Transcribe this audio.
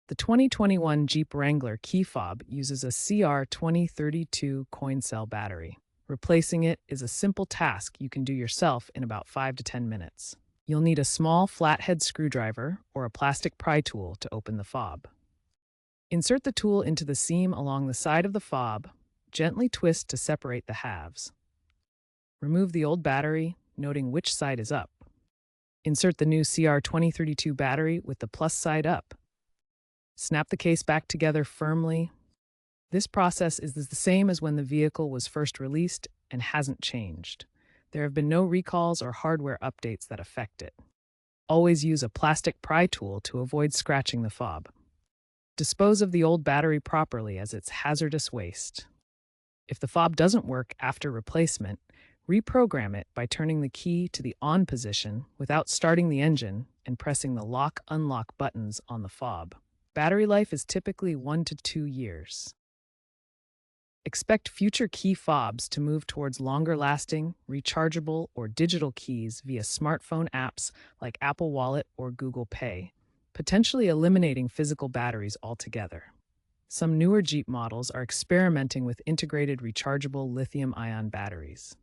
The 2021 Jeep Wrangler key fob uses a CR2032 coin cell battery. Replacing it is a simple task you can do yourself in about 5 to 10 minutes. You'll need a small flathead screwdriver or a plastic pry tool to open the fob. Insert the tool into the seam along the side of the fob, gently twist to separate the halves. Remove the old battery, noting which side is up. Insert the new CR2032 battery with the plus side up. Snap the case back together firmly. This process is the same as when the vehicle was first released and hasn't changed. There have been no recalls or hardware updates that affect it. Always use a plastic pry tool to avoid scratching the fob. Dispose of the old battery properly as it's hazardous waste. If the fob doesn't work after replacement, reprogram it by turning the key to the on position without starting the engine and pressing the lock-unlock buttons on the fob. Battery life is typically 1 to 2 years. Expect future key fobs to move towards longer-lasting, rechargeable, or digital keys via smartphone apps like Apple Wallet or Google Pay, potentially eliminating physical batteries altogether. Some newer Jeep models are experimenting with integrated rechargeable lithium-ion batteries.